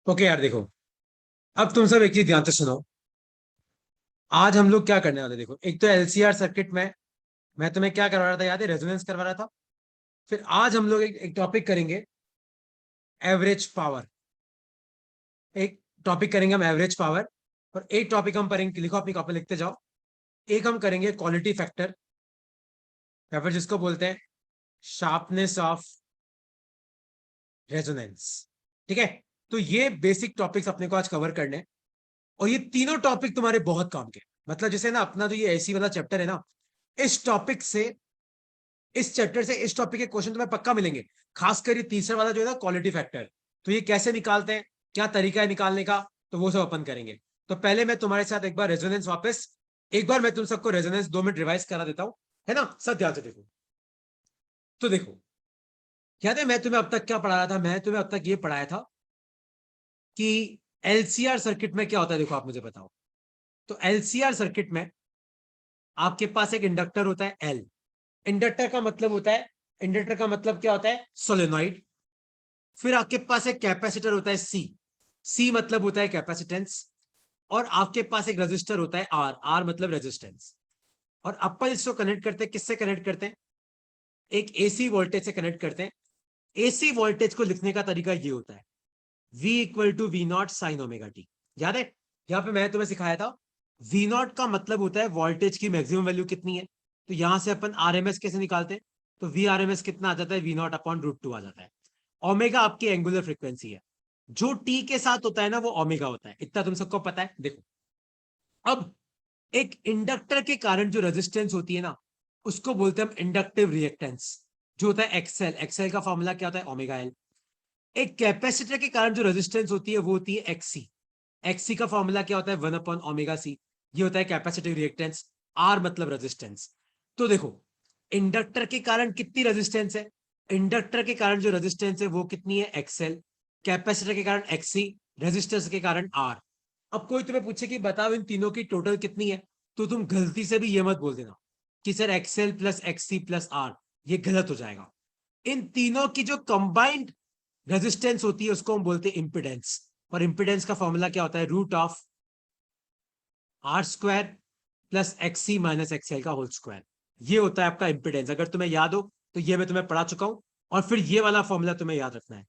Okay यार देखो, अब तुम सब एक चीज ध्यान से सुनो। आज हम लोग क्या करने वाले, देखो, एक तो एलसीआर सर्किट में मैं तुम्हें क्या करवा रहा था, याद है? रेजोनेंस करवा रहा था। फिर आज हम लोग एक टॉपिक करेंगे, एवरेज पावर। एक टॉपिक करेंगे हम एवरेज पावर। और एक टॉपिक हम करेंगे, लिखो अपनी कॉपी लिखते जाओ। एक हम करेंगे क्वालिटी फैक्टर, या फिर जिसको बोलते हैं शार्पनेस ऑफ रेजोनेंस। ठीक है? तो ये बेसिक टॉपिक्स अपने को आज कवर करने हैं। और ये तीनों टॉपिक तुम्हारे बहुत काम के, मतलब जैसे ना अपना जो ये एसी वाला चैप्टर है ना, इस टॉपिक से, इस चैप्टर से इस टॉपिक के क्वेश्चन तुम्हें पक्का मिलेंगे। खासकर ये तीसरा वाला जो है ना, क्वालिटी फैक्टर। तो ये कैसे निकालते हैं, क्या तरीका है निकालने का, तो वो सब अपन करेंगे। तो पहले मैं तुम्हारे साथ एक बार रेजोनेंस वापस, एक बार मैं तुम सबको रेजोनेंस 2 मिनट रिवाइज करा देता हूं, है ना? सब ध्यान से देखो। तो देखो, याद है मैं तुम्हें अब तक क्या पढ़ाया था? मैं तुम्हें अब तक ये पढ़ाया था कि एलसीआर सर्किट में क्या होता है। देखो, आप मुझे बताओ। तो एलसीआर सर्किट में आपके पास एक इंडक्टर होता है एल। इंडक्टर का मतलब होता है, इंडक्टर का मतलब क्या होता है? सोलेनॉइड। फिर आपके पास एक कैपेसिटर होता है सी। सी मतलब होता है कैपेसिटेंस। और आपके पास एक रेजिस्टर होता है आर। आर मतलब रेजिस्टेंस। और अपन इसको कनेक्ट करते हैं, किससे कनेक्ट करते हैं? एक एसी वोल्टेज से कनेक्ट करते हैं। एसी वोल्टेज को लिखने का तरीका ये होता है, V equal to V naught sine omega T. याद है? यहां पे मैं तुम्हें सिखाया था, वी नॉट का मतलब होता है वोल्टेज की मैक्सिमम वैल्यू कितनी है। तो यहां से अपन आरएमएस कैसे निकालते हैं? तो वी आरएमएस कितना आ जाता है? V naught upon root two आ जाता है। ओमेगा आपकी एंगुलर फ्रीक्वेंसी है। जो टी के साथ होता है ना, वो ओमेगा होता है। इतना तुम सबको पता है। देखो, अब एक इंडक्टर के कारण जो रेजिस्टेंस होती है ना, उसको बोलते हैं हम इंडक्टिव रिएक्टेंस, जो होता है एक्सएल। एक्सएल का फॉर्मूला क्या होता है? Omega L. एक कैपेसिटर के कारण जो रेजिस्टेंस होती है वो होती है एक्सी। एक्सी का फॉर्मूला क्या होता है? 1/ओमेगा सी। ये होता है कैपेसिटिव रिएक्टेंस। आर मतलब रेजिस्टेंस। तो देखो, इंडक्टर के कारण कितनी रेजिस्टेंस है? इंडक्टर के कारण जो रेजिस्टेंस है वो कितनी है? एक्सएल। कैपेसिटर के कारण एक्सी, रेजिस्टेंस के कारण आर। अब कोई तुम्हें पूछे कि बताओ इन तीनों की टोटल कितनी है, तो तुम गलती से भी ये मत बोल देना कि sir XL plus XC plus R. ये गलत हो जाएगा। इन तीनों की जो कंबाइंड रेजिस्टेंस होती है उसको हम बोलते हैं इंपिडेंस। और इंपिडेंस का फॉर्मूला क्या होता है? Root of R square plus XC minus XL का होल स्क्वायर। ये होता है आपका इंपिडेंस। अगर तुम्हें याद हो तो ये मैं तुम्हें पढ़ा चुका हूं। और फिर ये वाला फॉर्मूला तुम्हें याद रखना है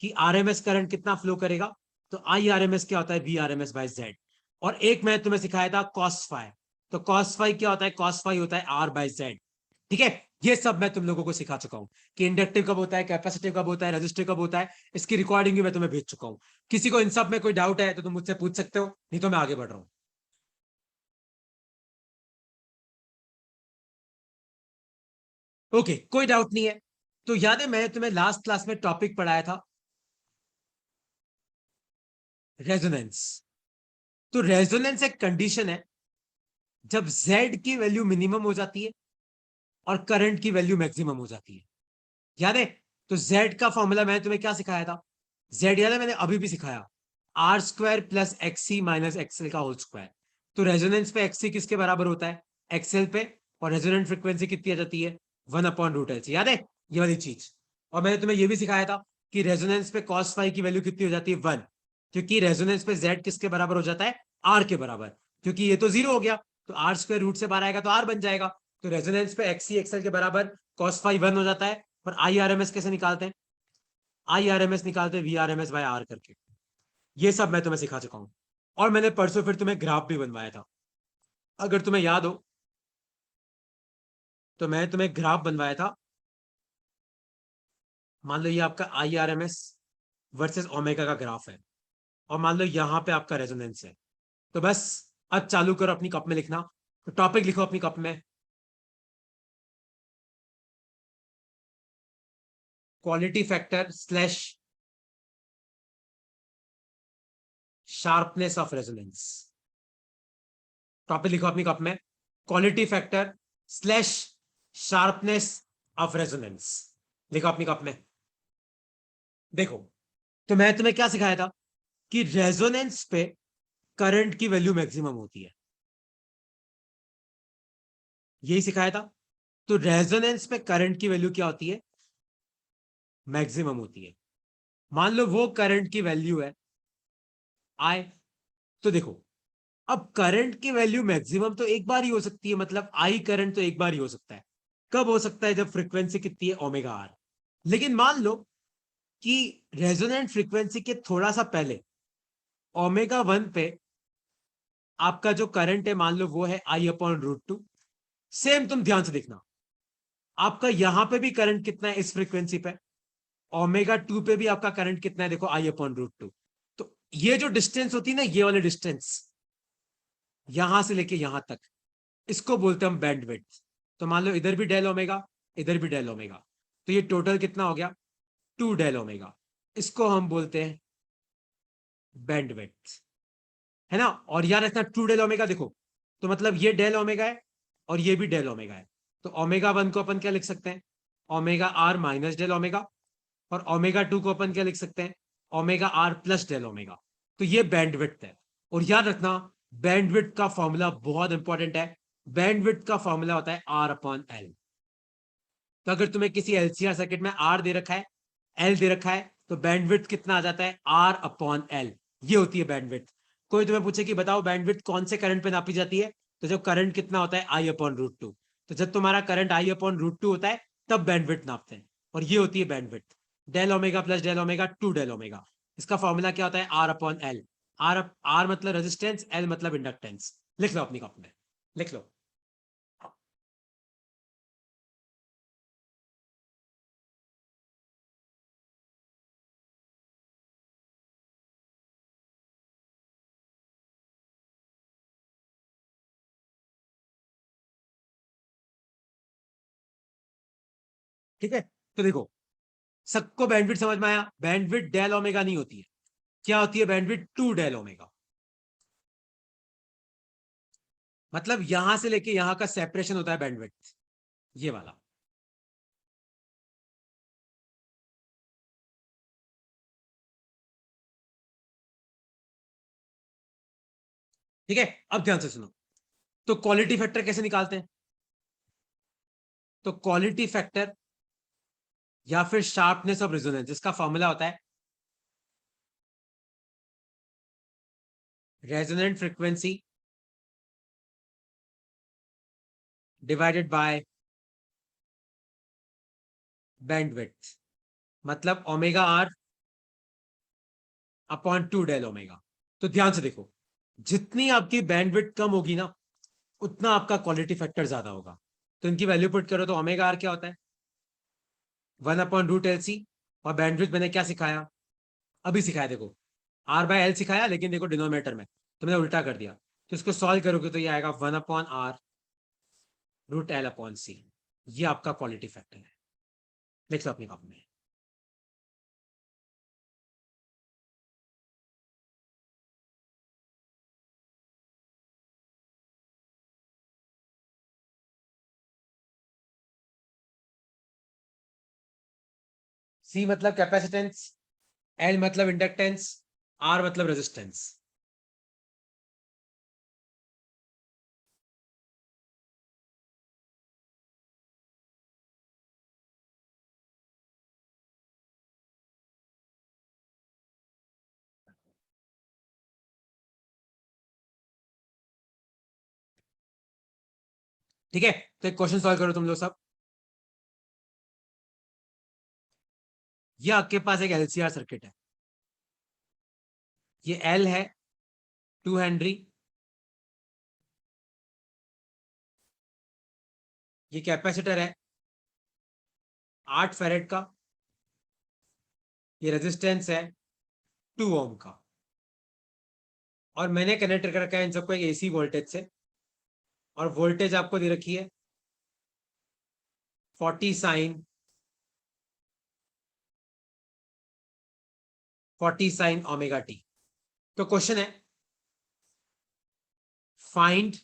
कि आरएमएस करंट कितना फ्लो करेगा। तो आई आरएमएस क्या होता है? V RMS by Z. और एक मैं तुम्हें सिखाया था कॉस फाई। तो कॉस फाई क्या होता है? कॉस फाई होता है आर बाय जेड। ठीक है? ये सब मैं तुम लोगों को सिखा चुका हूं कि इंडक्टिव कब होता है, कैपेसिटिव कब होता है, रेजिस्टिव कब होता है। इसकी रिकॉर्डिंग भी मैं तुम्हें भेज चुका हूं। किसी को इन सब में कोई डाउट है तो तुम मुझसे पूछ सकते हो, नहीं तो मैं आगे बढ़ रहा हूं। ओके, कोई डाउट नहीं है। तो याद है मैंने तुम्हें लास्ट क्लास में टॉपिक पढ़ाया था, रेजोनेंस। तो रेजोनेंस एक कंडीशन है जब Z की वैल्यू मिनिमम हो जाती है और करंट की वैल्यू मैक्सिमम हो जाती है। याद है? तो Z का फॉर्मूला मैंने तुम्हें क्या सिखाया था? Z याद है? मैंने अभी भी सिखाया, R square plus XC minus XL का होल स्क्वायर। तो रेजोनेंस पे एक्सी किसके बराबर होता है? एक्सएल पे। और रेजोनेंट फ्रीक्वेंसी कितनी आ जाती है? 1/√LC। याद है ये वाली चीज? और मैंने तुम्हें यह भी सिखाया था कि रेजोनेंस पे कॉस फाई की वैल्यू कितनी हो जाती है? 1। क्योंकि रेजोनेंस पे जेड किसके बराबर हो जाता है? आर के बराबर। क्योंकि ये तो जीरो हो गया, तो आर स्क्वायर रूट से बाहर आएगा तो आर बन जाएगा। तो रेजोनेंस पे एक्सी एक्सएल के बराबर कॉस फाई 1 हो जाता है। और आई आर एम एस कैसे निकालते हैं? आई आर एम एस निकालते हैं V R M S by R करके। ये सब मैं तुम्हें सिखा चुका हूं। और मैंने परसों फिर तुम्हें ग्राफ भी बनवाया था, अगर तुम्हें याद हो। तो मैं तुम्हें ग्राफ बनवाया था। मान लो ये आपका I R M S versus omega का ग्राफ है। और मान लो यहां पे आपका रेजोनेंस है। तो बस अब चालू करो अपनी कप में लिखना। तो टॉपिक लिखो अपनी कप में, quality factor slash sharpness of resonance. Topic लिखो अपनी कप में, quality factor slash sharpness of resonance. लिखो अपनी कप में। देखो, तो मैं तुम्हें क्या सिखाया था कि रेजोनेंस पे करंट की वैल्यू मैक्सिमम होती है। यही सिखाया था। तो रेजोनेंस पे करंट की वैल्यू क्या होती है? मैक्सिमम होती है। मान लो वो करंट की वैल्यू है आई, तो देखो अब करंट की वैल्यू मैक्सिमम तो एक बार ही हो सकती है, मतलब आई करंट तो एक बार ही हो सकता है। कब हो सकता है? जब फ्रीक्वेंसी कितनी है? Omega R. लेकिन मान लो कि रेजोनेंट फ्रीक्वेंसी के थोड़ा सा पहले ओमेगा वन पे आपका जो करंट है मान लो वो है I upon root to. Same तुम ध्यान से देखना, आपका यहां पे भी करंट कितना है इस फ्रीक्वेंसी पे, ओमेगा टू पे भी आपका करंट कितना है, देखो आई अपॉन रूट टू। तो ये जो डिस्टेंस होती है ना, ये वाली डिस्टेंस यहां से लेके यहां तक, इसको बोलते हैं हम बैंडविड्थ। तो मान लो इधर भी डेल ओमेगा, इधर भी डेल ओमेगा, तो ये टोटल कितना हो गया? 2 डेल ओमेगा। इसको हम बोलते हैं बैंडविड्थ, है ना। और याद रखना 2 डेल ओमेगा देखो, तो मतलब ये डेल ओमेगा है और ये भी डेल ओमेगा है। तो ओमेगा वन को अपन क्या लिख सकते हैं? Omega R minus del omega. और ओमेगा टू को अपन क्या लिख सकते हैं? Omega R plus del omega. तो ये बैंडविड्थ है। और याद रखना बैंडविड्थ का फॉर्मूला बहुत इंपॉर्टेंट है। बैंडविड्थ का फॉर्मूला होता है आर अपॉन एल। तो अगर तुम्हें किसी एलसीआर सर्किट में आर दे रखा है, एल दे रखा है, तो बैंडविड्थ कितना आ जाता है? R upon L. ये होती है बैंडविड्थ। कोई तुम्हें पूछे कि बताओ बैंडविड्थ कौन से करंट पे नापी जाती है, तो जब करंट कितना होता है? I upon root two. तो जब तुम्हारा current I upon root two होता है तब बैंडविड्थ नापते हैं। और ये होती है bandwidth. Del omega plus del omega 2 del omega. इसका फॉर्मूला क्या होता है? R upon L. R R मतलब रेजिस्टेंस, एल मतलब इंडक्टेंस। लिख लो अपनी कॉपी में, लिख लो। ठीक है, तो देखो सबको बैंडविड्थ समझ में आया? बैंडविड्थ डेल ओमेगा नहीं होती है। क्या होती है बैंडविड्थ? 2 del omega. मतलब यहां से लेके यहां का सेपरेशन होता है बैंडविड्थ, ये वाला। ठीक है, अब ध्यान से सुनो। तो क्वालिटी फैक्टर कैसे निकालते हैं? तो क्वालिटी फैक्टर या फिर शार्पनेस ऑफ रेजोनेंस, जिसका फॉर्मूला होता है resonant frequency divided by bandwidth, मतलब omega r upon 2 del omega. तो ध्यान से देखो, जितनी आपकी बैंडविड्थ कम होगी ना, उतना आपका क्वालिटी फैक्टर ज्यादा होगा। तो इनकी वैल्यू पुट करो तो ओमेगा आर क्या होता है? 1/√LC। और बैंडविड्थ मैंने क्या सिखाया? अभी सिखाया देखो, आर बाय एल सिखाया, लेकिन देखो डिनोमिनेटर में तो मैंने उल्टा कर दिया। तो इसको सॉल्व करोगे तो ये आएगा 1/R√L/C। ये आपका क्वालिटी फैक्टर है। लिख लो अपनी कॉपी में। सी मतलब कैपेसिटेंस, एल मतलब इंडक्टेंस, आर मतलब रेजिस्टेंस। ठीक है, तो एक क्वेश्चन सॉल्व करो तुम लोग सब। ये आपके पास एक एलसीआर सर्किट है। ये एल है 2 हेनरी, ये कैपेसिटर है 8 फैरेड का, ये रेजिस्टेंस है 2 ओम का। और मैंने कनेक्ट कर रखा है इन सबको एक एसी वोल्टेज से। और वोल्टेज आपको दे रखी है 40 sin ओमेगा टी। तो क्वेश्चन है find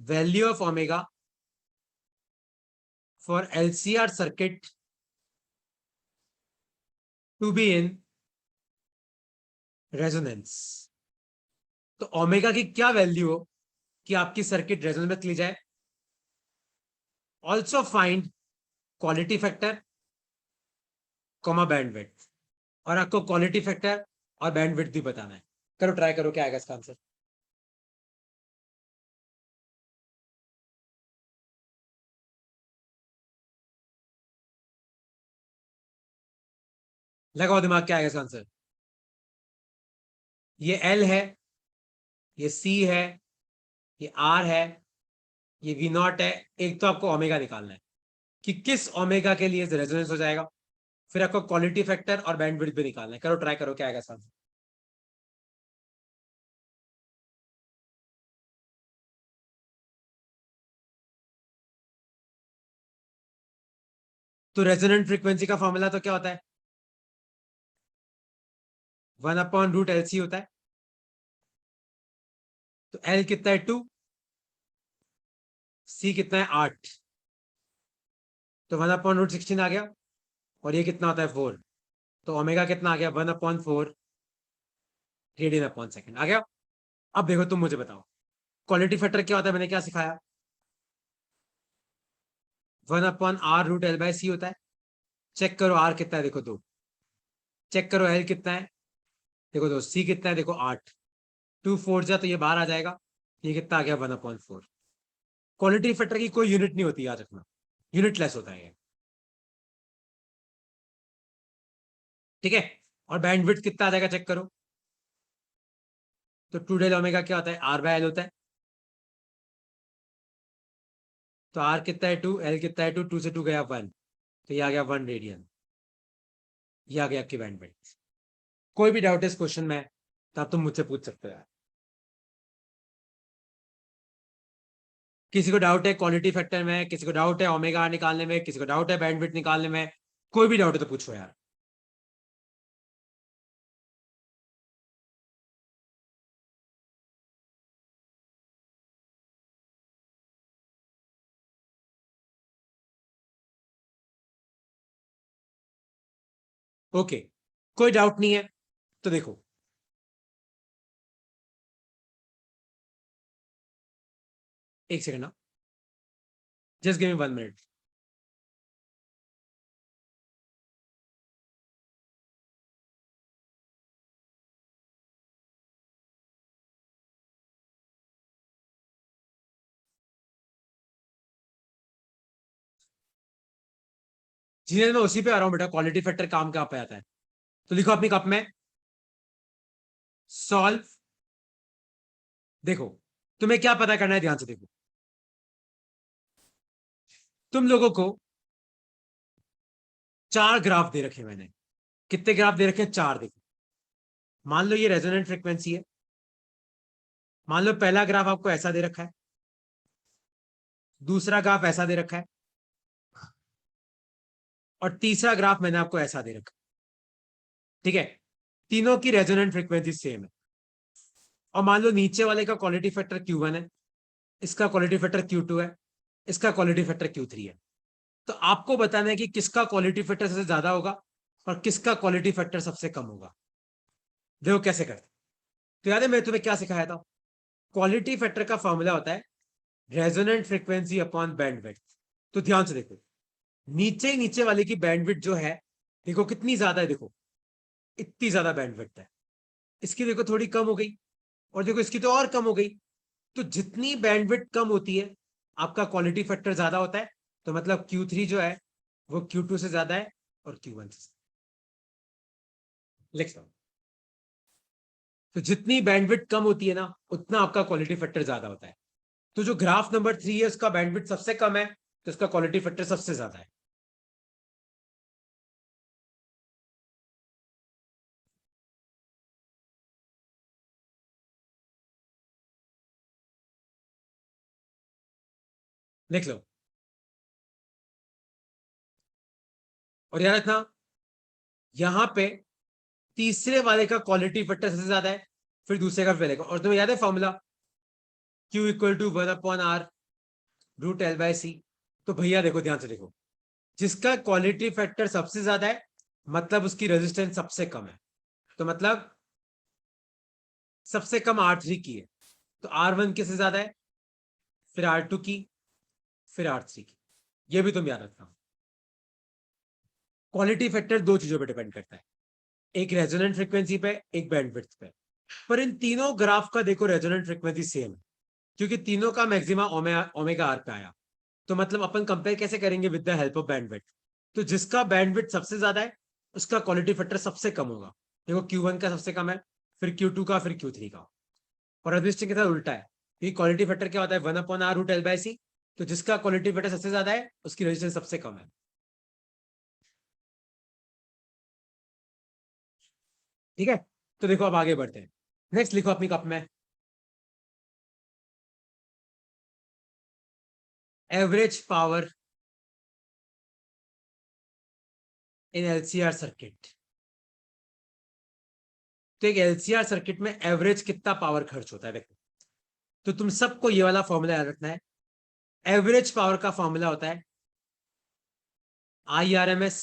value of omega for LCR circuit to be in resonance. तो ओमेगा की क्या वैल्यू हो कि आपकी सर्किट रेजोनेंस में चली जाए? Also find quality factor comma bandwidth, और आपको क्वालिटी फैक्टर और बैंडविड्थ भी बताना है। करो, ट्राई करो, क्या आएगा इसका आंसर। लगाओ दिमाग, क्या आएगा इसका आंसर। ये एल है, ये सी है, ये आर है, ये वी नॉट है। एक तो आपको ओमेगा निकालना है कि किस ओमेगा के लिए रेजोनेंस हो जाएगा, फिर आपको क्वालिटी फैक्टर और बैंडविड्थ भी निकालना है। करो, ट्राई करो, क्या आएगा इसका आंसर। तो रेजोनेंट फ्रीक्वेंसी का फॉर्मूला तो क्या होता है, 1/√LC होता है। तो एल कितना है, 2, सी कितना है, 8, तो 1/√16 आ गया। और ये कितना होता है, 4, तो ओमेगा कितना आ गया, 1/4 रेडियन अपॉन सेकेंड आ गया। अब देखो, तुम मुझे बताओ क्वालिटी फैक्टर क्या होता है, मैंने क्या सिखाया, 1/√L/C होता है। चेक करो आर कितना है, देखो 2, चेक करो एल कितना है, देखो 2, सी कितना है, देखो 8, 2 4 जा तो ये बाहर आ जाएगा, ये कितना आ गया, 1/4। क्वालिटी फैक्टर की कोई यूनिट नहीं होती, याद रखना, यूनिटलेस होता है ये, ठीक है। और बैंडविड्थ कितना आ जाएगा, चेक करो। तो 2 del ओमेगा क्या होता है, R/L होता है। तो आर कितना है, 2, एल कितना है, 2, 2 से 2 गया 1, तो ये आ गया 1 रेडियन। ये आ गया आपकी बैंडविड्थ। कोई भी डाउट है इस क्वेश्चन में तो आप तुम मुझसे पूछ सकते हो। किसी को डाउट है क्वालिटी फैक्टर में, किसी को डाउट है ओमेगा निकालने में, किसी को डाउट है बैंडविड्थ निकालने में, कोई भी डाउट है तो पूछो यार। ओके, कोई डाउट नहीं है तो देखो, एक सेकंड ना, जस्ट गिव मी 1 मिनट। जी मैं उसी पे आ रहा हूँ बेटा, क्वालिटी फैक्टर काम कहाँ पे आता है। तो लिखो अपनी कप में, सॉल्व। देखो, तुम्हें क्या पता करना है, ध्यान से देखो। तुम लोगों को 4 ग्राफ दे रखे मैंने। कितने ग्राफ दे रखे हैं, 4। देखो, मान लो ये रेजोनेंट फ्रीक्वेंसी है। मान लो पहला ग्राफ आपको ऐसा दे रखा है, दूसरा ग्राफ ऐसा दे रखा है, और तीसरा ग्राफ मैंने आपको ऐसा दे रखा है, ठीक है। तीनों की रेजोनेंट फ्रीक्वेंसी सेम है। और मान लो नीचे वाले का क्वालिटी फैक्टर Q1 है, इसका क्वालिटी फैक्टर Q2 है, इसका क्वालिटी फैक्टर Q3 है। तो आपको बताना है कि किसका क्वालिटी फैक्टर सबसे ज्यादा होगा और किसका क्वालिटी फैक्टर सबसे कम होगा। देखो कैसे करते। तो याद है मैं तुम्हें क्या सिखाया था, क्वालिटी फैक्टर का फॉर्मूला होता है रेजोनेंट फ्रीक्वेंसी अपॉन बैंडविड्थ। तो ध्यान से देखो, नीचे नीचे वाले की बैंडविड्थ जो है, देखो कितनी ज्यादा है, देखो इतनी ज्यादा बैंडविड्थ है। इसकी देखो थोड़ी कम हो गई, और देखो इसकी तो और कम हो गई। तो जितनी बैंडविड्थ कम होती है, आपका क्वालिटी फैक्टर ज्यादा होता है। तो मतलब Q3 जो है वो Q2 से ज्यादा है और Q1 से। लिख लो। तो जितनी बैंडविड्थ कम होती है ना, उतना आपका क्वालिटी फैक्टर ज्यादा होता है। तो जो ग्राफ नंबर 3 है उसका बैंडविड्थ सबसे कम है, तो उसका क्वालिटी फैक्टर सबसे ज्यादा है। लिख लो। और याद रखना, यहां पे तीसरे वाले का क्वालिटी फैक्टर सबसे ज्यादा है, फिर दूसरे का पहले का। और तुम्हें याद है फॉर्मूला, Q = 1/√L/C। तो भैया देखो, ध्यान से देखो, जिसका क्वालिटी फैक्टर सबसे ज्यादा है, मतलब उसकी रेजिस्टेंस सबसे कम है। तो मतलब सबसे कम R3 की है, तो R1 किससे ज्यादा है, फिर R2 की, फिर R3 की। ये भी तुम याद रखना। क्वालिटी फैक्टर दो चीजों पे डिपेंड करता है, एक रेजोनेंट फ्रीक्वेंसी पे, एक बैंडविड्थ पे। पर इन तीनों ग्राफ का देखो रेजोनेंट फ्रीक्वेंसी सेम है, क्योंकि तीनों का मैक्सिमा ओमेगा आर पे आया। तो मतलब अपन कंपेयर कैसे करेंगे? With the help of bandwidth. तो जिसका बैंडविड्थ सबसे ज्यादा है उसका क्वालिटी फैक्टर सबसे कम होगा। देखो Q1 का सबसे कम है, फिर Q2 का, फिर Q3 का। और रजिस्टिंग के साथ उल्टा है, ये क्वालिटी फैक्टर क्या होता है? 1/r√L/c। तो जिसका क्वालिटी फैक्टर सबसे ज्यादा है उसकी रेजिस्टेंस सबसे कम है। ठीक है, तो देखो अब आगे बढ़ते हैं। नेक्स्ट लिखो अपनी कप में, average power in LCR circuit. तो एक एलसीआर सर्किट में एवरेज कितना पावर खर्च होता है देखो। तो तुम सबको ये वाला फॉर्मूला याद रखना है। एवरेज पावर का फॉर्मूला होता है IRMS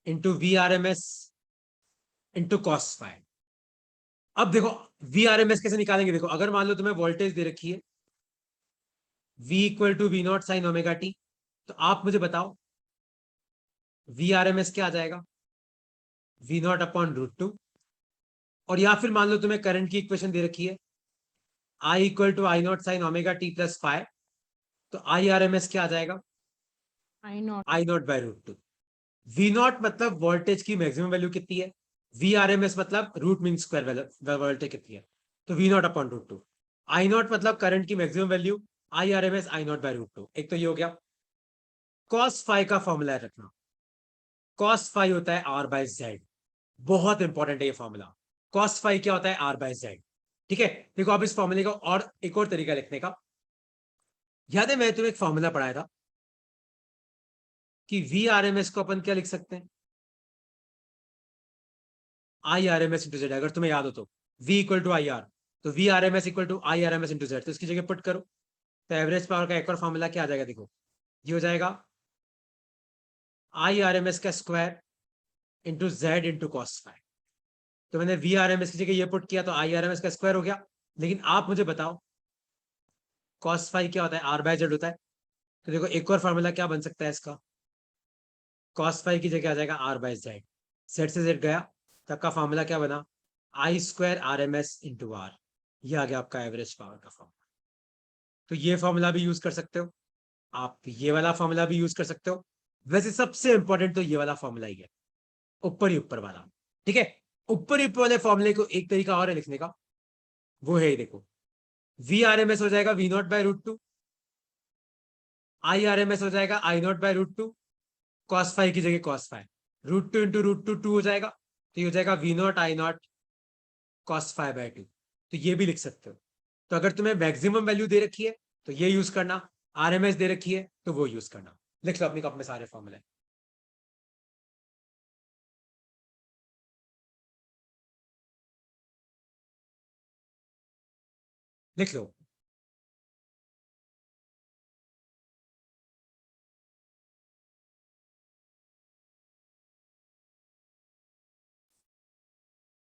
into VRMS into cos phi. अब देखो VRMS कैसे निकालेंगे? देखो अगर मान लो तुम्हें वोल्टेज दे रखी है V = V0 sin ωt, तो आप मुझे बताओ VRMS क्या आ जाएगा? V0/√2। और या फिर मान लो तुम्हें करंट की इक्वेशन दे रखी है I = I0 sin ωt+φ। तो IRMS क्या आ जाएगा? I0। I0/√2। V0 मतलब वोल्टेज की मैक्सिमम वैल्यू कितनी है, VRMS मतलब रूट मीन स्क्वायर वोल्टेज कितनी है, तो V0/√2। I0 मतलब करंट की मैक्सिमम वैल्यू, IRMS I0/√2। एक तो ये हो गया। कॉस फाई का फॉर्मूला रखना, कॉस फाई होता है R/Z। बहुत इंपॉर्टेंट है ये फॉर्मूला। कॉस फाई क्या होता है? R/Z। ठीक है, देखो अब इस फॉर्मूले का और एक और तरीका लिखने का। याद है मैंने तुम्हें एक फॉर्मूला पढ़ाया था कि VRMS को अपन क्या लिख सकते हैं? IRMS/Z। अगर तुम्हें याद हो तो V = IR, तो VRMS = IRMS/Z। तो इसकी जगह पुट करो, तो एवरेज पावर का एक और फॉर्मूला क्या आ जाएगा? देखो ये हो जाएगा IRMS का square into Z into cos phi. तो मैंने VRMS की जगह ये पुट किया तो IRMS का स्क्वायर हो गया। लेकिन आप मुझे बताओ कॉस फाई क्या होता है? R/Z होता है। तो देखो एक और फॉर्मूला क्या बन सकता है इसका? कॉस फाई की जगह आ जाएगा R/Z। Z से Z गया, तब का फॉर्मूला क्या बना? I²RMS/R। ये आ गया आपका एवरेज पावर का फॉर्मूला। तो ये फॉर्मूला भी यूज कर सकते हो, आप ये वाला फॉर्मूला भी यूज कर सकते हो। वैसे सबसे इंपॉर्टेंट तो ये वाला फॉर्मूला ही है, ऊपर ही ऊपर वाला। ठीक है, ऊपर ही ऊपर वाले फॉर्मूले को एक तरीका और है लिखने का, वो है ये देखो। VRMS हो जाएगा V0/√2, IRMS हो जाएगा I0/√2, कॉस फाई की जगह कॉस फाई, √2 इंटू √2 2 हो जाएगा। तो ये हो जाएगा V0 I0 cos φ/2। तो ये भी लिख सकते हो। तो अगर तुम्हें मैक्सिमम वैल्यू दे रखी है तो ये यूज करना, RMS दे रखी है तो वो यूज करना। लिख लो अपनी कॉपी में सारे फॉर्मूले, लिख लो।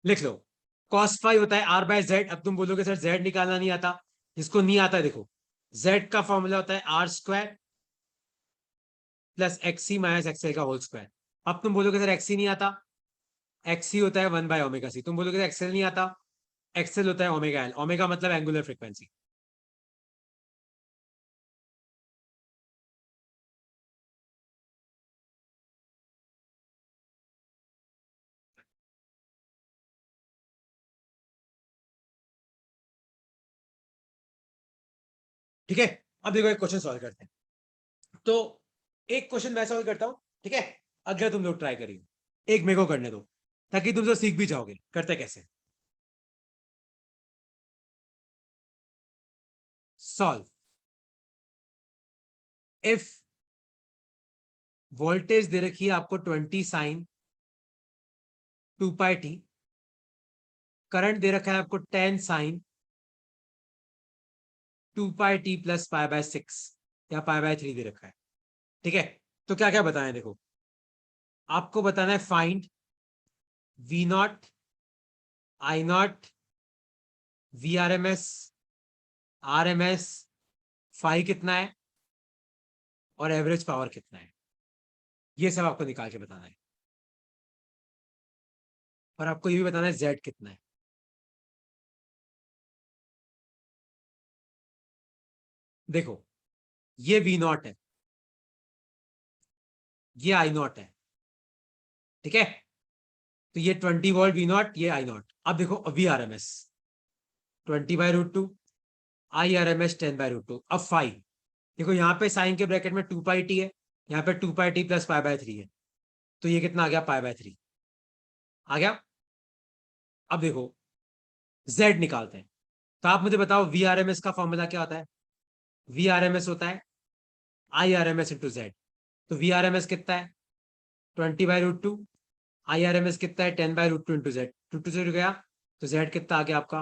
लिख लो, cos फाई होता है R/Z। अब तुम बोलोगे सर Z निकालना नहीं आता, जिसको नहीं आता है देखो, Z का फॉर्मूला होता है R² प्लस XC - XL का होल स्क्वायर। अब तुम बोलोगे सर XC नहीं आता, XC होता है 1/ωc। तुम बोलोगे सर XL नहीं आता, XL होता है ωL। ओमेगा मतलब एंगुलर फ्रीक्वेंसी। ठीक है, अब देखो एक क्वेश्चन सॉल्व करते हैं। तो एक क्वेश्चन मैं सॉल्व करता हूं, ठीक है, अगला तुम लोग ट्राई करिए। एक मेरे को करने दो, ताकि तुम तो सीख भी जाओगे करते कैसे। सॉल्व इफ वोल्टेज दे रखी है आपको 20 sin 2πt, करंट दे रखा है आपको 10 sin 2πt+π/6 या π/3 दे रखा है। ठीक है, तो क्या क्या बताएं देखो, आपको बताना है find V0 I0 VRMS RMS, phi कितना है और एवरेज पावर कितना है। ये सब आपको निकाल के बताना है, और आपको ये भी बताना है जेड कितना है। देखो ये वी नॉट है, ये आई नॉट है, ठीक है। तो ये 20 वोल्ट वी नॉट, ये आई नॉट। अब देखो V R M S 20/√2, I R M S 10/√2। अब फाइव, देखो यहाँ पे साइन के ब्रैकेट में 2πt है, यहाँ पे 2πt प्लस π/3 है, तो ये कितना आ गया, π/3 आ गया। अब देखो z निकालते हैं, तो आप मुझे बताओ वी आर एम एस का फॉर्मूला क्या होता है। वी आर एम एस होता है I R M S into Z. तो वी आर एम एस कितना है, 20/√2। आई आर एम एस कितना है, 10/√2 इंटू जेड। टू से गया, तो जेड कितना आ गया आपका,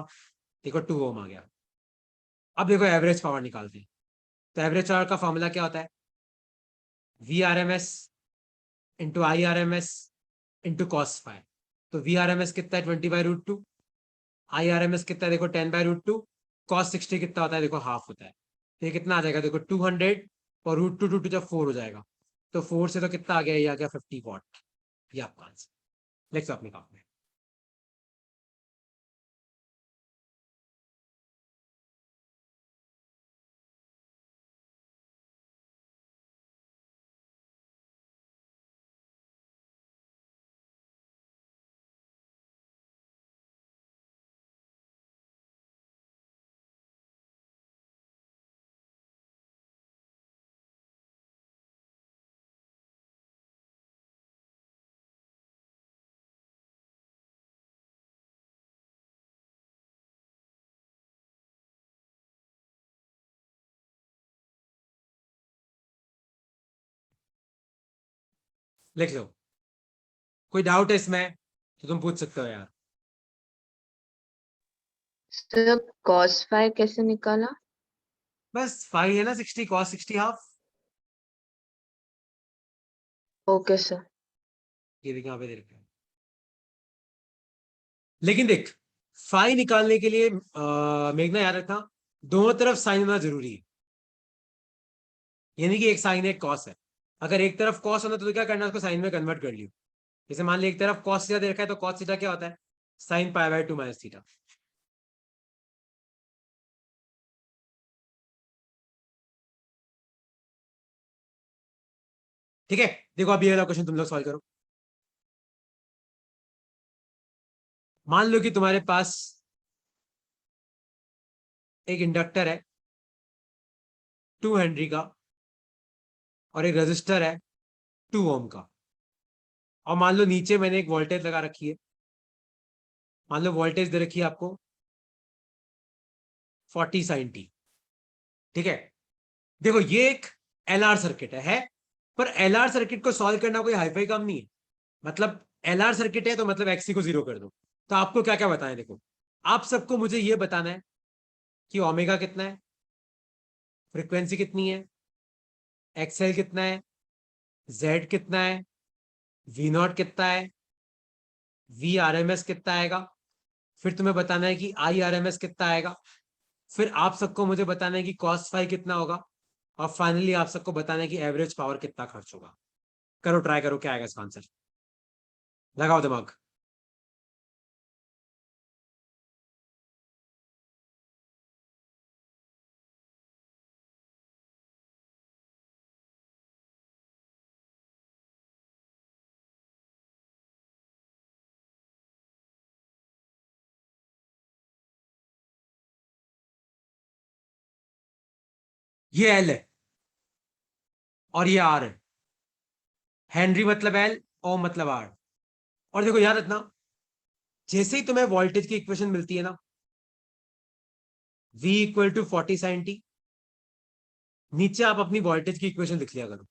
देखो 2 ओम आ गया। अब देखो एवरेज पावर निकालते हैं, तो एवरेज पावर का फॉर्मूला क्या होता है, V R M S into I R M S into cos phi. तो वी आर एम एस कितना है, 20/√2। आई आर एम एस कितना है, देखो 10/√2। कॉस 60 कितना होता है, देखो हाफ होता है। तो ये कितना आ जाएगा, देखो 200, और √2 टू जब 4 हो जाएगा, तो 4 से तो कितना आ गया, ये आ गया 50 वॉट। ये आपका आंसर। नेक्स्ट आप निकालते हैं। लिख लो, कोई डाउट है इसमें तो तुम पूछ सकते हो यार। सर cos phi कैसे निकाला? बस फाइव है ना, 60 कॉस 60 हाफ। Okay sir. ये देख यहाँ पे दे रखा है। लेकिन देख, फाई निकालने के लिए मेघना याद रखना, दोनों तरफ साइन होना जरूरी है, यानी कि एक साइन है, एक कॉस है। अगर एक तरफ कॉस होना तो क्या करना है, उसको साइन में कन्वर्ट कर लियो। जैसे मान ली एक तरफ कॉस थीटा दे रखा है, तो कॉस थीटा क्या होता है, साइन π/2 माइनस थीटा। ठीक है, देखो अब ये वाला क्वेश्चन तुम लोग सॉल्व करो। मान लो कि तुम्हारे पास एक इंडक्टर है 2 हेनरी का, और एक रजिस्टर है 2 ओम का, और मान लो नीचे मैंने एक वोल्टेज लगा रखी है। मान लो वोल्टेज दे रखी है आपको 40 sin t। ठीक है, देखो ये एक एलआर सर्किट है, पर एलआर सर्किट को सॉल्व करना कोई हाईफाई काम नहीं है। मतलब एलआर सर्किट है तो मतलब एक्सी को 0 कर दो। तो आपको क्या क्या बताएं, देखो आप सबको मुझे ये बताना है कि ओमेगा कितना है, फ्रीक्वेंसी कितनी है, एक्सएल कितना है, जेड कितना है, वी नॉट कितना है, वी आर एम एस कितना आएगा, फिर तुम्हें बताना है कि आई आर एम एस कितना आएगा, फिर आप सबको मुझे बताना है कि कॉस फाई कितना होगा, और फाइनली आप सबको बताना है कि एवरेज पावर कितना खर्च होगा। करो, ट्राई करो, क्या आएगा इसका आंसर, लगाओ दिमाग। ये एल है और ये आर है। हेनरी मतलब एल, ओम मतलब आर। और देखो याद रखना, जैसे ही तुम्हें वोल्टेज की इक्वेशन मिलती है ना, V = 40 sin t, नीचे आप अपनी वोल्टेज की इक्वेशन लिख लिया करो,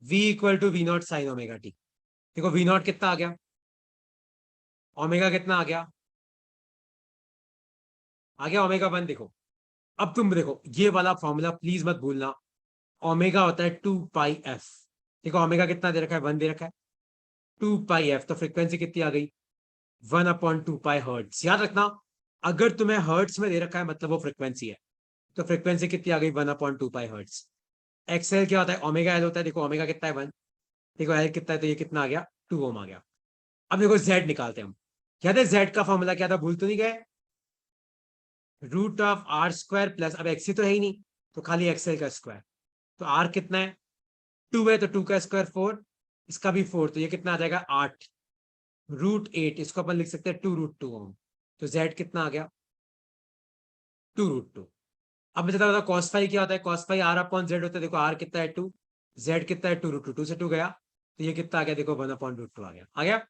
V = V0 sin ωt। देखो V नॉट कितना आ गया, ओमेगा कितना आ गया, ओमेगा 1। देखो अब तुम देखो ये वाला फॉर्मूला प्लीज मत भूलना, ओमेगा होता है 2πf। देखो ओमेगा कितना दे रखा है, 1 दे रखा है, 2πf, तो फ्रीक्वेंसी कितनी आ गई, 1/2π हर्ट्ज। याद रखना, अगर तुम्हें हर्ट्ज में दे रखा है मतलब वो फ्रीक्वेंसी है, तो फ्रीक्वेंसी कितनी आ गई, 1/2π हर्ट्ज। एक्सएल क्या होता है, ओमेगा एल होता है। देखो ओमेगा कितना है 1, देखो एल कितना है, तो ये कितना आ गया 2 ओम आ गया। अब देखो जेड निकालते हैं हम। याद है जेड का फॉर्मूला क्या था, भूल तो नहीं गए? Root of R square plus, अब एक्स ही तो है ही नहीं, तो खाली एक्सएल का स्क्वायर। तो आर कितना है 2 है, तो 2 का स्क्वायर 4, इसका भी 4, तो ये कितना आ जाएगा 8 रूट 8, इसको अपन लिख सकते हैं 2 रूट 2 ओम। तो जेड कितना आ गया 2 रूट 2। अब मैं बता कॉस फाई क्या होता है, cos phi R upon Z होता है। देखो आर कितना है 2, जेड कितना है 2 रूट 2, 2 से 2 गया, तो ये कितना आ गया, देखो 1/√2 आ गया, आ गया।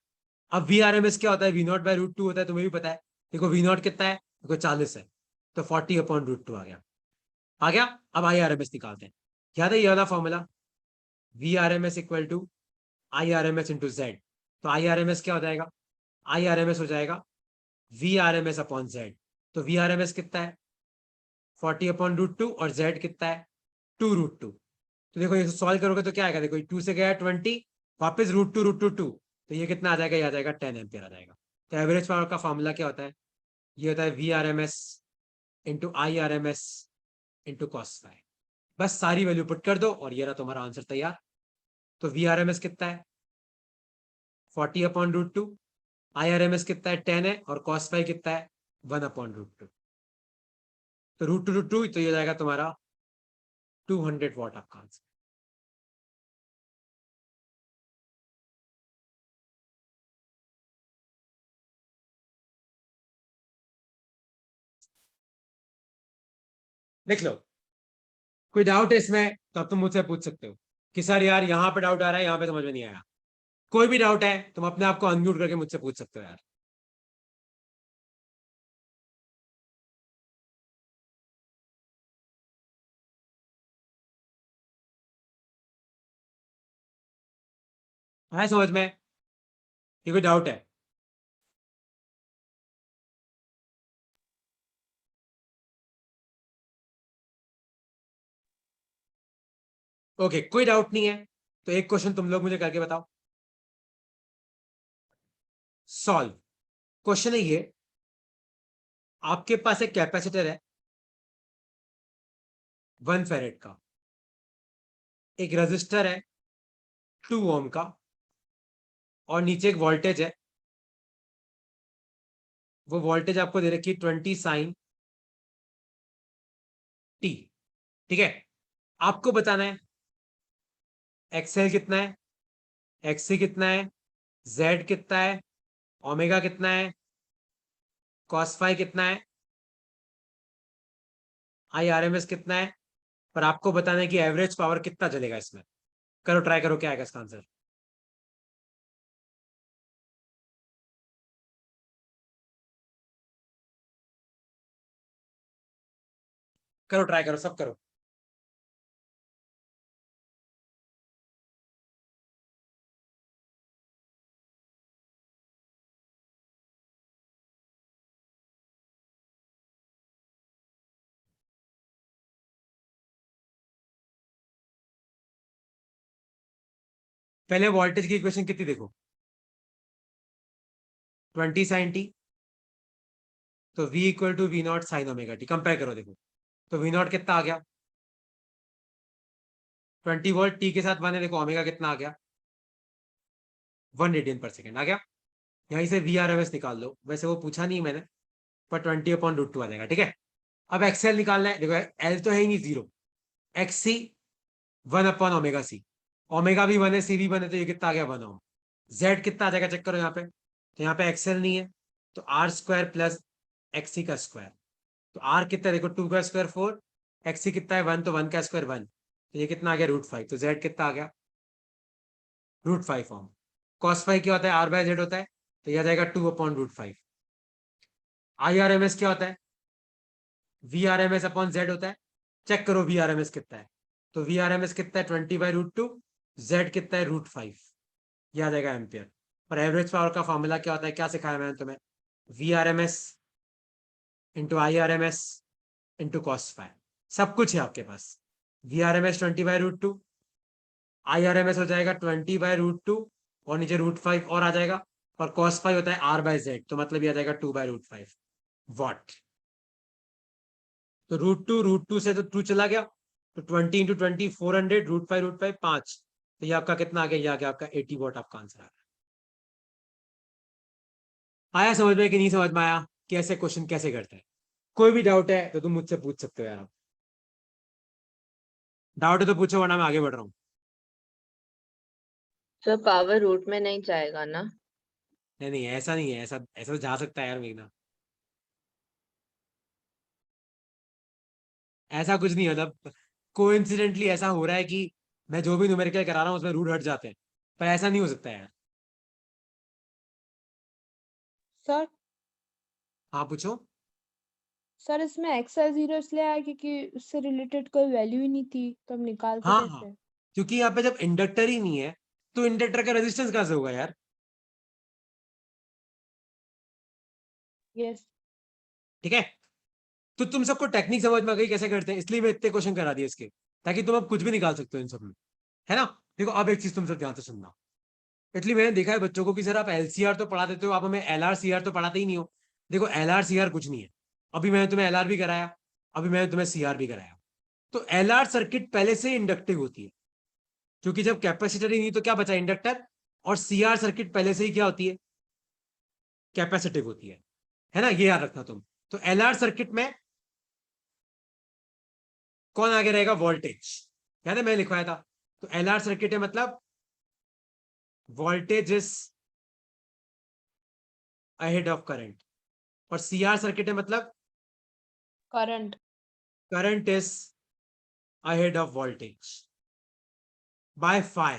अब वी आर एम एस क्या होता है, V0/√2 होता है, तुम्हें भी पता है। देखो V0 कितना है, देखो 40 है, तो 40/√2 आ गया, आ गया। अब आई आर एम एस निकालते हैं। याद है ये वाला formula, V R M S equal to I R M S into Z. तो आई आर एम एस क्या हो जाएगा, आई आर एम एस हो जाएगा V R M S upon Z. तो वी आर एम एस कितना है 40/√2 और जेड कितना है 2 रूट 2। तो देखो ये सॉल्व करोगे तो क्या आएगा, देखो 2 से गया 20, वापस √2 तो ये कितना आ जाएगा, ये आ जाएगा 10 एम्पियर आ जाएगा। तो एवरेज पावर का फॉर्मूला क्या होता है, ये होता है V R M S into I R M S into cos phi. बस सारी वैल्यू पुट कर दो और ये रहा तुम्हारा आंसर तैयार। तो वी आर एम एस कितना है 40/√2, आई आर एम एस कितना है 10 है, और कॉस फाई कितना है 1/√2। तो √2 तो ये हो जाएगा तुम्हारा 200 वॉट आपका आंसर। लिख लो। कोई डाउट है इसमें तो अब तुम मुझसे पूछ सकते हो कि सर यार यहाँ पे डाउट आ रहा है, यहाँ पे समझ में नहीं आया। कोई भी डाउट है तुम अपने आप को अनम्यूट करके मुझसे पूछ सकते हो यार। है समझ में, ये कोई डाउट है? ओके कोई डाउट नहीं है, तो एक क्वेश्चन तुम लोग मुझे करके बताओ। सॉल्व। क्वेश्चन है ये, आपके पास एक कैपेसिटर है 1 फेरेड का, एक रेजिस्टर है 2 ओम का, और नीचे एक वोल्टेज है। वो वोल्टेज आपको दे रखी है 20 sin t। ठीक है, आपको बताना है एक्सएल कितना है, एक्सी कितना है, जेड कितना है, ओमेगा कितना है, कॉस फाई कितना है, आई आर एम एस कितना है, पर आपको बताना है कि एवरेज पावर कितना चलेगा इसमें। करो ट्राई करो, क्या आएगा इसका आंसर। करो ट्राई करो, सब करो। पहले वोल्टेज की इक्वेशन कितनी देखो, 20 sin t, तो v equal to V0 sin ω t। Compare करो देखो, तो V0 कितना आ गया 20 वोल्ट, t के साथ 1 है, देखो ओमेगा कितना आ गया 1 रेडियन पर सेकेंड आ गया। यहीं से वी आर एम एस निकाल लो, वैसे वो पूछा नहीं मैंने, पर 20/√2 आ जाएगा। ठीक है, अब एक्सएल निकालना है। देखो एल तो है ही नहीं 0, एक्स सी 1/ω c, ओमेगा भी 1 है, सी भी 1 है, तो ये कितना आ गया 1 ओम। जेड कितना आ जाएगा चेक करो यहाँ पे, तो यहाँ पे एक्सएल नहीं है, तो आर स्क्वायर प्लस एक्सी का स्क्वायर। तो आर कितना है, देखो 2 का स्क्वायर 4, एक्सी कितना है 1, तो 1 का स्क्वायर 1, तो ये कितना आ गया √5। तो जेड कितना आ गया √5 ओम। कॉस फाई क्या होता है, आर बाय जेड होता है, तो यह आ जाएगा 2/√5। आई आर एम एस क्या होता है, V R M S upon Z होता है। चेक करो वी आर एम एस कितना है, तो वी आर एम एस कितना है 20/√2, जेड कितना है √5, ये आ जाएगा एम्पियर। और एवरेज पावर का फॉर्मूला क्या होता है, क्या सिखाया मैंने तुम्हें, V R M S into I R M S into cos phi. सब कुछ है आपके पास। V R M S 20/√2, I R M S हो जाएगा 20/√2, और नीचे √5 और आ जाएगा, और कॉस फाई होता है आर बाय जेड, तो मतलब ये आ जाएगा 2/√5 वॉट। तो √2 से तो 2 चला गया, तो 20 इंटू 20 400 √5 5। तो ये आपका कितना आ गया, ये आ गया आपका 80 वॉट आपका आंसर आ रहा है। आया समझ में कि नहीं समझ में आया, कैसे क्वेश्चन कैसे करते हैं? कोई भी डाउट है तो तुम मुझसे पूछ सकते हो यार। आप डाउट है तो पूछो, वरना मैं आगे बढ़ रहा हूँ। सर पावर रूट में नहीं जाएगा ना? नहीं नहीं, ऐसा नहीं है, ऐसा ऐसा तो जा सकता है यार मेघना। ऐसा कुछ नहीं है, मतलब कोइंसिडेंटली ऐसा हो रहा है कि मैं जो भी न्यूमेरिकल करा रहा हूँ उसमें रूट हट जाते हैं, पर ऐसा नहीं हो सकता यार। सर हाँ पूछो। सर इसमें एक्सएल 0 इसलिए आया क्योंकि उससे रिलेटेड कोई वैल्यू ही नहीं थी, तो हम निकालते हाँ हाँ, कैसे? क्योंकि यहाँ पे जब इंडक्टर ही नहीं है तो इंडक्टर का रेजिस्टेंस कहाँ से होगा यार? यस। ठीक है, तो तुम सबको टेक्निक समझ में आ गई कैसे करते हैं, इसलिए मैं इतने क्वेश्चन करा दिए इसके, ताकि तुम अब कुछ भी निकाल सकते हो इन सब में, है ना? देखो अब एक चीज तुम सब ध्यान से सुनना। इसलिए मैंने देखा है बच्चों को कि सर आप एलसीआर तो पढ़ा देते हो, आप हमें एलआर सीआर तो पढ़ाते ही नहीं हो। देखो एलआर सीआर कुछ नहीं है। अभी मैंने तुम्हें एलआर भी कराया, अभी मैंने तुम्हें सीआर भी कराया। तो एलआर सर्किट पहले से इंडक्टिव होती है, क्योंकि जब कैपेसिटर ही नहीं तो क्या बचा, इंडक्टर। और सीआर सर्किट पहले से ही क्या होती है, कैपेसिटिव होती है ना? ये याद रखना तुम। तो एलआर सर्किट में कौन आगे रहेगा, वोल्टेज। याद है मैंने लिखवाया था। तो एलआर सर्किट है मतलब voltage is ahead of current, और सीआर सर्किट है मतलब current. Current is ahead of voltage by phi.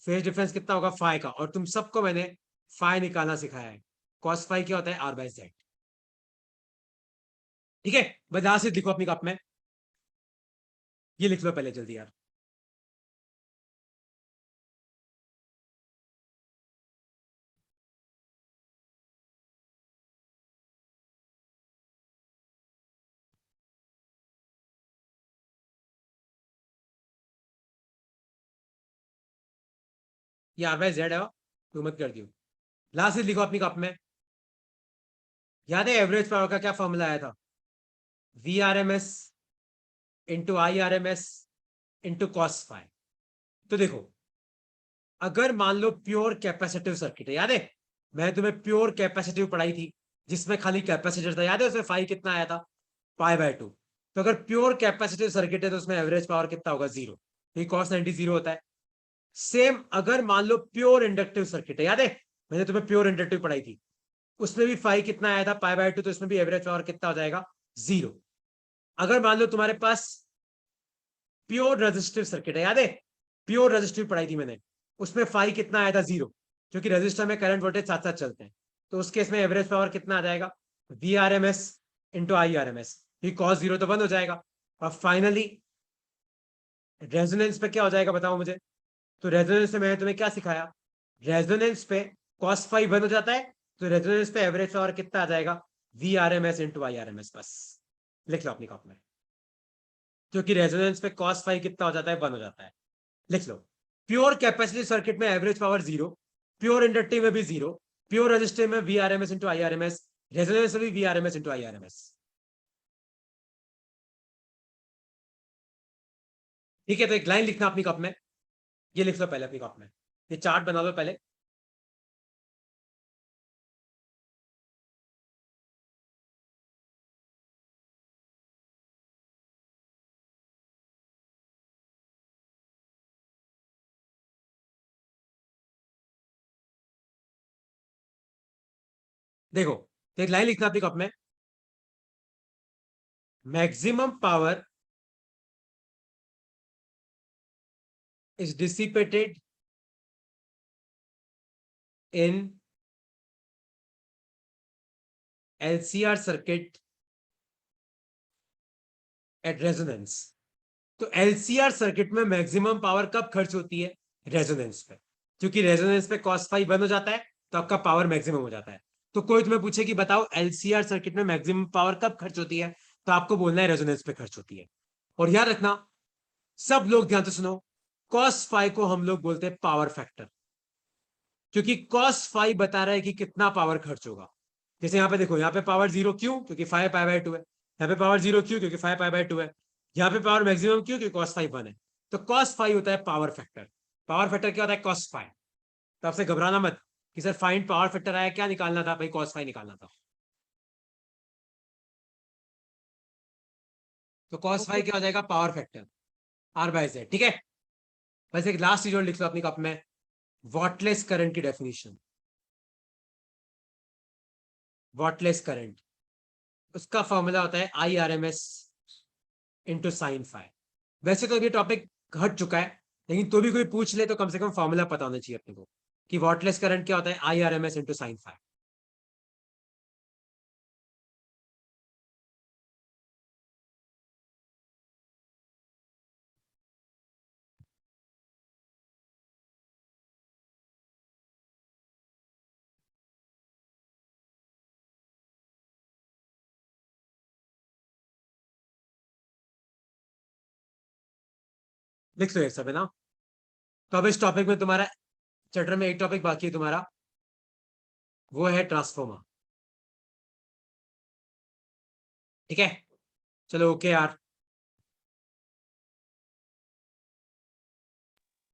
Phase difference कितना होगा, फाई का। और तुम सबको मैंने फाई निकालना सिखाया है। कॉस फाई क्या होता है, आर बाय जेड। ठीक है, बस से लिखो अपनी कप में, ये लिख लो पहले जल्दी यार। ये आर बाय जेड है, तो मत कर दियो। लास्ट से लिखो अपनी कप में। याद है एवरेज पावर का क्या फॉर्मूला आया था, V R M S into I R M S into cos phi. तो देखो, अगर मान लो प्योर कैपेसिटिव सर्किट है, याद है मैंने तुम्हें प्योर कैपेसिटिव पढ़ाई थी, जिसमें खाली कैपेसिटर था, याद है उसमें फाई कितना आया था, पाई/2। तो अगर प्योर कैपेसिटिव सर्किट है तो उसमें एवरेज पावर कितना होगा, 0। ये कॉस 90 0 होता है। सेम अगर मान लो प्योर इंडक्टिव सर्किट है, याद है मैंने तुम्हें प्योर इंडक्टिव पढ़ाई थी, उसमें भी फाई कितना आया था, पाई/2। तो इसमें भी एवरेज पावर कितना हो जाएगा, 0। अगर मान लो तुम्हारे पास प्योर रेजिस्टिव सर्किट है, याद है प्योर रेजिस्टिव पढ़ाई थी मैंने, उसमें फाई कितना आया था, 0, क्योंकि रेजिस्टर में करंट वोल्टेज साथ साथ चलते हैं। तो उस केस में एवरेज पावर कितना आ जाएगा, V R M S into I R M S. ये कॉस 0 तो बंद हो जाएगा। और फाइनली रेजोनेंस पे क्या हो जाएगा बताओ मुझे। तो रेजोनेंस पे मैंने तुम्हें क्या सिखाया, रेजोनेंस पे कॉस फाई बंद हो जाता है, तो रेजोनेंस पे एवरेज पावर कितना आ जाएगा, V R M S into I R M S. बस लिख लो अपनी कॉपी में, क्योंकि रेजोनेंस पे कॉस फाई कितना हो जाता है, बंद हो जाता है। लिख लो, प्योर कैपेसिटिव सर्किट में एवरेज पावर 0, प्योर इंडक्टिव में भी 0, प्योर रेजिस्टिव में V R M S into I R M S, resonance में भी V R M S into I R M S. ठीक है, तो एक लाइन लिखना अपनी कप में, ये लिख लो पहले अपनी कप में, ये चार्ट बना लो पहले। देखो, तो एक लाइन लिखना अपनी कप में, maximum power is dissipated in LCR circuit at resonance। तो LCR सर्किट में मैक्सिमम पावर कब खर्च होती है, रेजोनेंस पे, क्योंकि रेजोनेंस पे कॉस फाई बंद हो जाता है, तो आपका पावर मैक्सिमम हो जाता है। तो कोई तुम्हें पूछे कि बताओ LCR सर्किट में मैक्सिमम पावर कब खर्च होती है, तो आपको बोलना है रेजोनेंस पे खर्च होती है। और याद रखना, सब लोग ध्यान से सुनो, कॉस फाई को हम लोग बोलते हैं पावर फैक्टर, क्योंकि कॉस फाई बता रहा है कि कितना पावर खर्च होगा। जैसे यहाँ पे देखो, यहाँ पे पावर 0 क्यों, क्योंकि 5 पाई/2 है। यहाँ पे पावर 0 क्यों, क्योंकि 5 पाई/2 है। यहाँ पे पावर मैक्सिमम क्यों, क्योंकि cos फाइव 1 है। तो cos फाइव होता है पावर फैक्टर। पावर फैक्टर क्या होता है, cos फाइव। तो आपसे घबराना मत कि सर फाइंड पावर फैक्टर आया, क्या निकालना था भाई, cos फाइव निकालना था। तो cos ओके फाइव क्या हो जाएगा, पावर फैक्टर R/Z, ठीक है। बस एक लास्ट चीज और लिख लो अपनी कप में, वॉटलेस करंट की डेफिनेशन। वॉटलेस करंट, उसका फॉर्मूला होता है IRMS इंटू साइन फाइव। वैसे तो ये टॉपिक हट चुका है, लेकिन तो भी कोई पूछ ले तो कम से कम फॉर्मूला पता होना चाहिए अपने को कि वॉटलेस करंट क्या होता है, IRMS इंटू साइन फाइव। लिख लो ये सब, है ना। तो अब इस टॉपिक में तुम्हारा चैप्टर में एक टॉपिक बाकी है तुम्हारा, वो है ट्रांसफॉर्मर। ठीक है, चलो ओके यार।